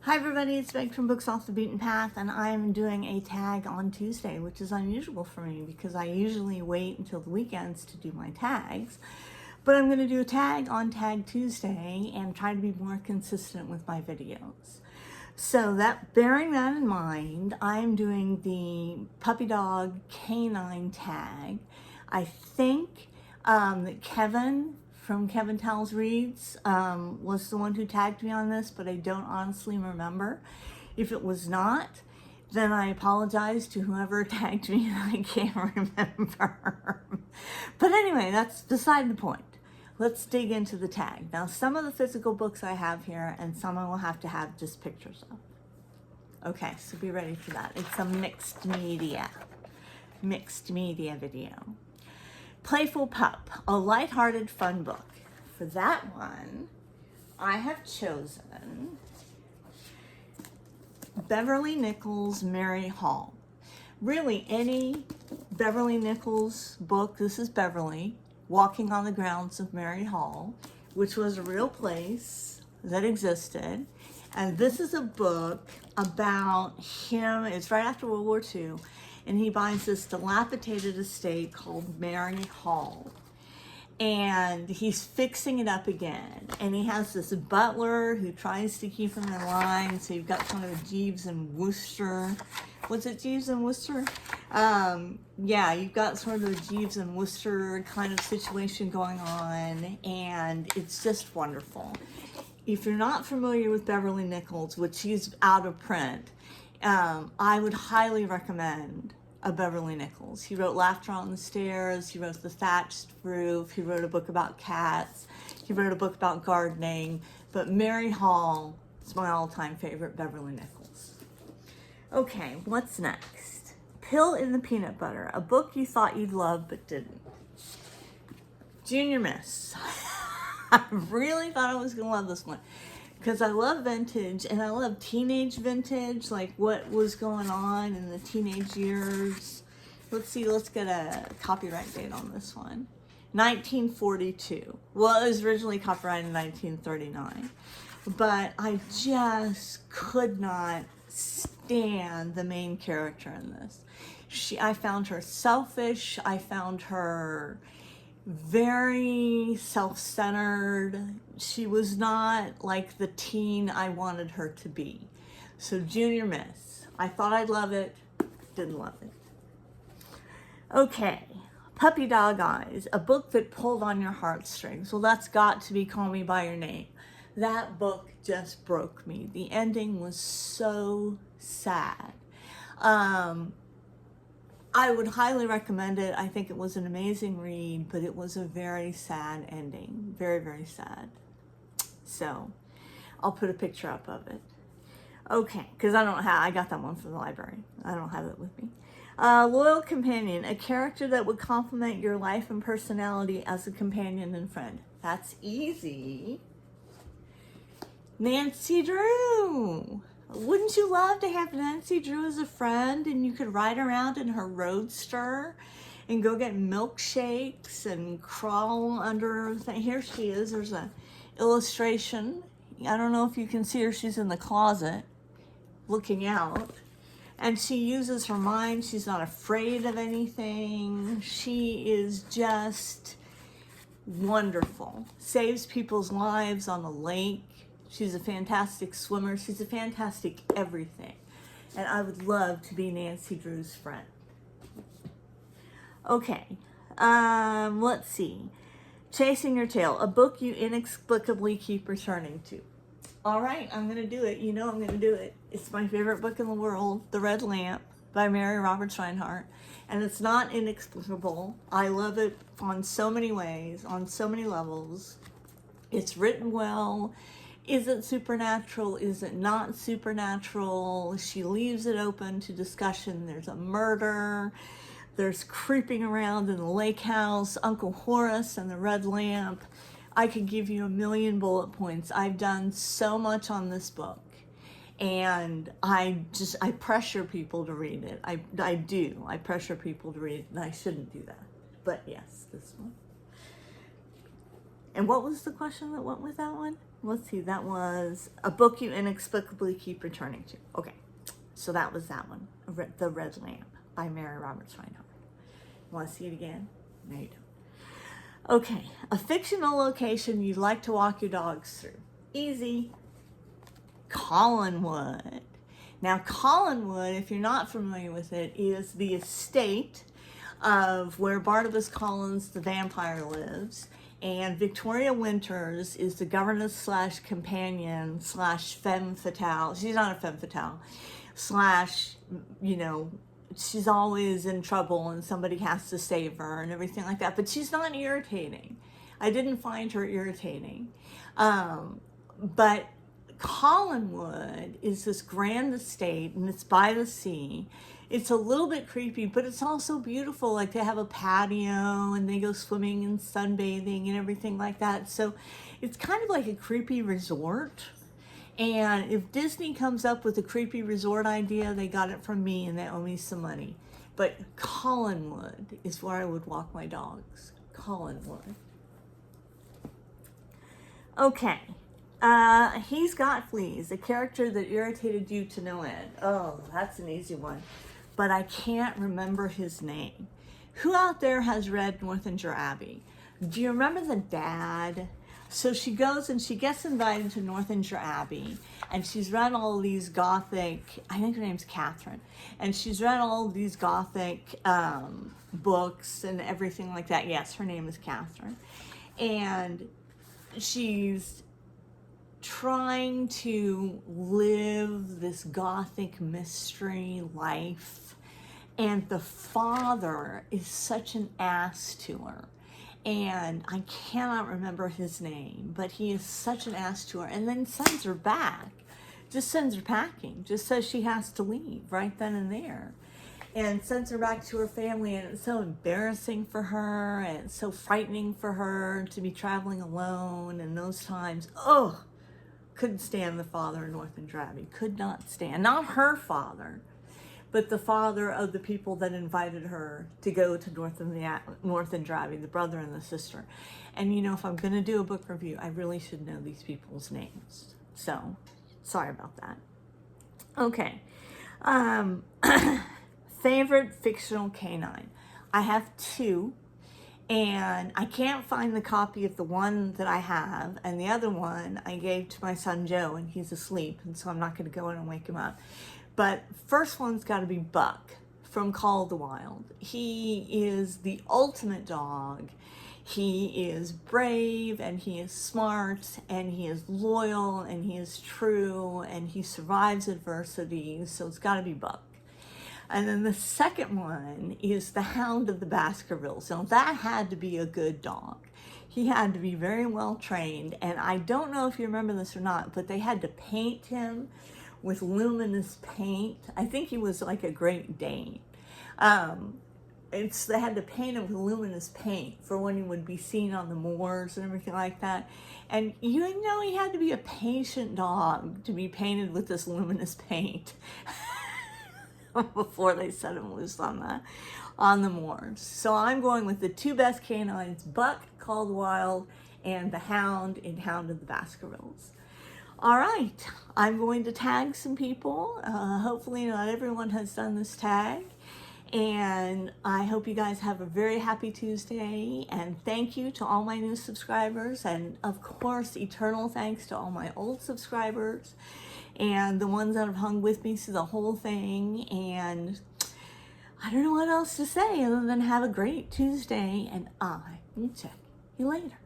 Hi everybody, it's Meg from Books Off the Beaten Path, and I'm doing a tag on Tuesday, which is unusual for me because I usually wait until the weekends to do my tags. But I'm going to do a tag on Tag Tuesday and try to be more consistent with my videos. So bearing that in mind, I'm doing the puppy dog canine tag. I think that Kevin from Kevin Tells Reads was the one who tagged me on this, but I don't honestly remember. If it was not, then I apologize to whoever tagged me and I can't remember. But anyway, that's beside the point. Let's dig into the tag. Now, some of the physical books I have here and some I will have to have just pictures of. Okay, so be ready for that. It's a mixed media video. Playful Pup, a lighthearted fun book. For that one, I have chosen Beverly Nichols' Mary Hall. Really, any Beverly Nichols book, this is Beverly, walking on the grounds of Mary Hall, which was a real place that existed. And this is a book about him, it's right after World War II, and he buys this dilapidated estate called Mary Hall. And he's fixing it up again. And he has this butler who tries to keep him in line. So you've got kind of a Jeeves and Wooster. Was it Jeeves and Wooster? Yeah, you've got sort of a Jeeves and Wooster kind of situation going on. And it's just wonderful. If you're not familiar with Beverly Nichols, which she's out of print, I would highly recommend a Beverly Nichols. He wrote Laughter on the Stairs, he wrote The Thatched Roof, he wrote a book about cats, he wrote a book about gardening, but Mary Hall is my all-time favorite Beverly Nichols. Okay, what's next? Pill in the Peanut Butter, a book you thought you'd love but didn't. Junior Miss. I really thought I was gonna love this one because I love vintage and I love teenage vintage, like what was going on in the teenage years. Let's see, let's get a copyright date on this one. 1942. Well, it was originally copyrighted in 1939, but I just could not stand the main character in this. I found her selfish, I found her very self-centered. She was not like the teen I wanted her to be. So Junior Miss. I thought I'd love it, didn't love it. Okay, Puppy Dog Eyes, a book that pulled on your heartstrings. Well, that's got to be Call Me By Your Name. That book just broke me. The ending was so sad. I would highly recommend it. I think it was an amazing read, but it was a very sad ending. Very, very sad. So I'll put a picture up of it. Okay, because I got that one from the library. I don't have it with me. Loyal Companion, a character that would complement your life and personality as a companion and friend. That's easy. Nancy Drew. Wouldn't you love to have Nancy Drew as a friend and you could ride around in her roadster and go get milkshakes and crawl under everything? Here she is. There's an illustration. I don't know if you can see her. She's in the closet looking out. And she uses her mind. She's not afraid of anything. She is just wonderful. Saves people's lives on the lake. She's a fantastic swimmer. She's a fantastic everything. And I would love to be Nancy Drew's friend. Okay, let's see. Chasing Your Tail, a book you inexplicably keep returning to. All right, I'm going to do it. You know I'm going to do it. It's my favorite book in the world, The Red Lamp by Mary Roberts Reinhardt. And it's not inexplicable. I love it on so many ways, on so many levels. It's written well. Is it supernatural? Is it not supernatural? She leaves it open to discussion. There's a murder. There's creeping around in the lake house, Uncle Horace and the red lamp. I could give you a million bullet points. I've done so much on this book. And I pressure people to read it. I do. I pressure people to read it, and I shouldn't do that. But yes, this one. And what was the question that went with that one? let's see, that was A Book You Inexplicably Keep Returning to. Okay, so that was that one, The Red Lamp by Mary Roberts Reinhardt. Want to see it again? No, you don't. Okay, a fictional location you'd like to walk your dogs through. Easy. Collinwood. Now, Collinwood, if you're not familiar with it, is the estate of where Barnabas Collins, the vampire, lives. And Victoria Winters is the governess slash companion slash femme fatale. She's not a femme fatale. Slash, you know, she's always in trouble and somebody has to save her and everything like that. But she's not irritating. I didn't find her irritating. But Collinwood is this grand estate and it's by the sea. It's a little bit creepy, but it's also beautiful. Like they have a patio and they go swimming and sunbathing and everything like that. So it's kind of like a creepy resort. And if Disney comes up with a creepy resort idea, they got it from me and they owe me some money. But Collinwood is where I would walk my dogs. Collinwood. Okay. He's Got Fleas, a character that irritated you to no end. Oh, that's an easy one. But I can't remember his name. Who out there has read Northanger Abbey? Do you remember the dad? So she goes and she gets invited to Northanger Abbey, and she's read all these gothic, I think her name's Catherine, and she's read all these gothic books and everything like that. Yes, her name is Catherine. And she's trying to live this gothic mystery life, and the father is such an ass to her, and I cannot remember his name, but he is such an ass to her, and then sends her back, just sends her packing, just says she has to leave right then and there, and sends her back to her family. And it's so embarrassing for her, and it's so frightening for her to be traveling alone in those times. Oh, couldn't stand the father in Northanger Abbey. Could not stand. Not her father, but the father of the people that invited her to go to Northanger Abbey, the brother and the sister. And you know, if I'm going to do a book review, I really should know these people's names. So, sorry about that. Okay. Favorite fictional canine. I have two. And I can't find the copy of the one that I have, and the other one I gave to my son Joe, and he's asleep, and so I'm not going to go in and wake him up. But first one's got to be Buck from Call of the Wild. He is the ultimate dog. He is brave, and he is smart, and he is loyal, and he is true, and he survives adversity, so it's got to be Buck. And then the second one is the Hound of the Baskervilles. Now that had to be a good dog. He had to be very well trained. And I don't know if you remember this or not, but they had to paint him with luminous paint. I think he was like a Great Dane. They had to paint him with luminous paint for when he would be seen on the moors and everything like that. And you know, he had to be a patient dog to be painted with this luminous paint. Before they set him loose on the moors. So I'm going with the two best canines, Buck, Call of the Wild, and the Hound in Hound of the Baskervilles. All right, I'm going to tag some people. Hopefully not everyone has done this tag. And I hope you guys have a very happy Tuesday. And thank you to all my new subscribers. And of course, eternal thanks to all my old subscribers and the ones that have hung with me through the whole thing. And I don't know what else to say other than have a great Tuesday, and I will check you later.